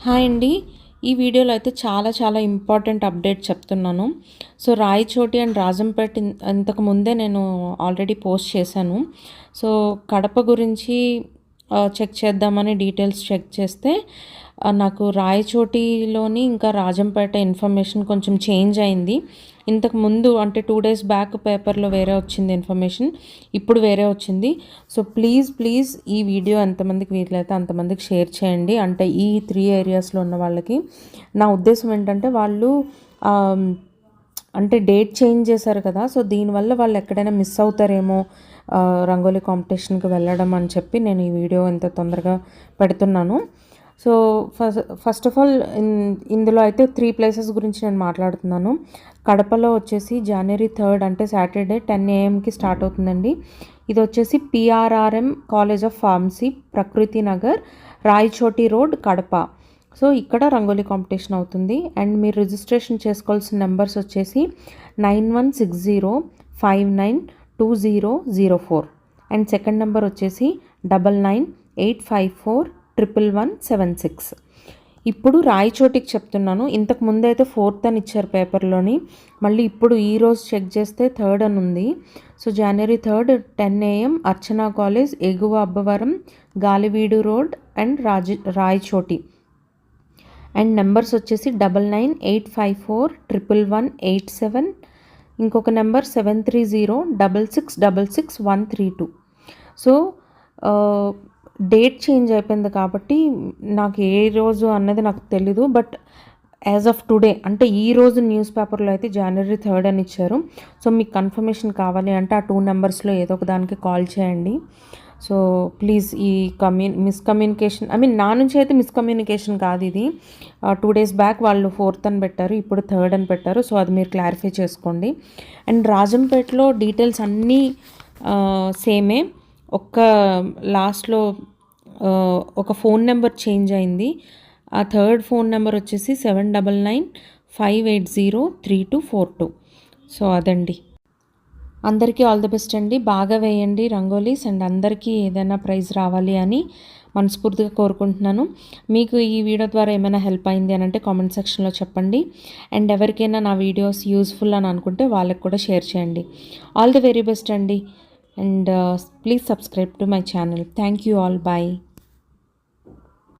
Hi అండి. ఈ వీడియోలో అయితే చాలా ఇంపార్టెంట్ అప్డేట్ చెప్తున్నాను. సో రాయచోటి అండ్ రాజంపేట ఇంతకు ముందే నేను ఆల్రెడీ పోస్ట్ చేశాను. సో కడప గురించి చెక్ చేద్దామని డీటెయిల్స్ చెక్ చేస్తే నాకు రాయచోటిలోని ఇంకా రాజంపేట ఇన్ఫర్మేషన్ కొంచెం చేంజ్ అయింది. ఇంతకు ముందు అంటే 2 డేస్ బ్యాక్ పేపర్లో వేరే వచ్చింది ఇన్ఫర్మేషన్, ఇప్పుడు వేరే వచ్చింది. సో ప్లీజ్ ఈ వీడియో ఎంతమందికి వీలైతే అంతమందికి షేర్ చేయండి. అంటే ఈ 3 ఏరియాస్లో ఉన్న వాళ్ళకి. నా ఉద్దేశం ఏంటంటే వాళ్ళు అంటే డేట్ చేంజ్ చేశారు కదా, సో దీనివల్ల వాళ్ళు ఎక్కడైనా మిస్ అవుతారేమో రంగోలీ కాంపిటీషన్కి వెళ్ళడం అని చెప్పి నేను ఈ వీడియో ఇంత తొందరగా పెడుతున్నాను. సో ఫస్ట్ ఆఫ్ ఆల్ ఇందులో అయితే 3 ప్లేసెస్ గురించి నేను మాట్లాడుతున్నాను. కడపలో వచ్చేసి January 3 అంటే సాటర్డే 10 AM స్టార్ట్ అవుతుందండి. ఇది వచ్చేసి PRRM కాలేజ్ ఆఫ్ ఫార్మసీ, ప్రకృతి నగర్, రాయచోటి రోడ్, కడప. సో ఇక్కడ రంగోలీ కాంపిటీషన్ అవుతుంది. అండ్ మీరు రిజిస్ట్రేషన్ చేసుకోవాల్సిన నెంబర్స్ వచ్చేసి 9160592004 అండ్ సెకండ్ నెంబర్ వచ్చేసి 9985411176. ఇప్పుడు రాయచోటికి చెప్తున్నాను. ఇంతకు ముందు అయితే 4th అని ఇచ్చారు పేపర్లోని, మళ్ళీ ఇప్పుడు ఈరోజు చెక్ చేస్తే 3rd అని ఉంది. So January 3 10 AM Archana college, Eguva Abbavaram, Galiveedu road and Rayachoti. And numbers వచ్చేసి 9985411187, ఇంకొక నెంబర్ 7306666132. సో డేట్ చేంజ్ అయిపోయింది కాబట్టి నాకు ఏ రోజు అన్నది నాకు తెలీదు. బట్ యాజ్ ఆఫ్ టుడే అంటే ఈరోజు న్యూస్ పేపర్లో అయితే January 3 అని ఇచ్చారు. సో మీకు కన్ఫర్మేషన్ కావాలి అంటే ఆ 2 నెంబర్స్లో ఏదో ఒక దానికి కాల్ చేయండి. సో ప్లీజ్ ఈ మిస్కమ్యూనికేషన్ నా నుంచి అయితే మిస్కమ్యూనికేషన్ కాదు ఇది. 2 డేస్ బ్యాక్ వాళ్ళు 4th అని పెట్టారు, ఇప్పుడు 3rd అని పెట్టారు. సో అది మీరు క్లారిఫై చేసుకోండి. అండ్ రాజంపేటలో డీటెయిల్స్ అన్నీ సేమే. లాస్ట్లో ఒక ఫోన్ నెంబర్ చేంజ్ అయింది. ఆ 3rd ఫోన్ నెంబర్ వచ్చేసి 7995803242. సో అదండి. అందరికీ ఆల్ ది బెస్ట్ అండి. బాగా వేయండి రంగోలీస్ అండ్ అందరికీ ఏదైనా ప్రైజ్ రావాలి అని మనస్ఫూర్తిగా కోరుకుంటున్నాను. మీకు ఈ వీడియో ద్వారా ఏమైనా హెల్ప్ అయింది అని అంటే కామెంట్ సెక్షన్లో చెప్పండి. అండ్ ఎవరికైనా నా వీడియోస్ యూస్ఫుల్ అని అనుకుంటే వాళ్ళకి కూడా షేర్ చేయండి. ఆల్ ది వెరీ బెస్ట్ అండి. And please subscribe to my channel. Thank you all. Bye.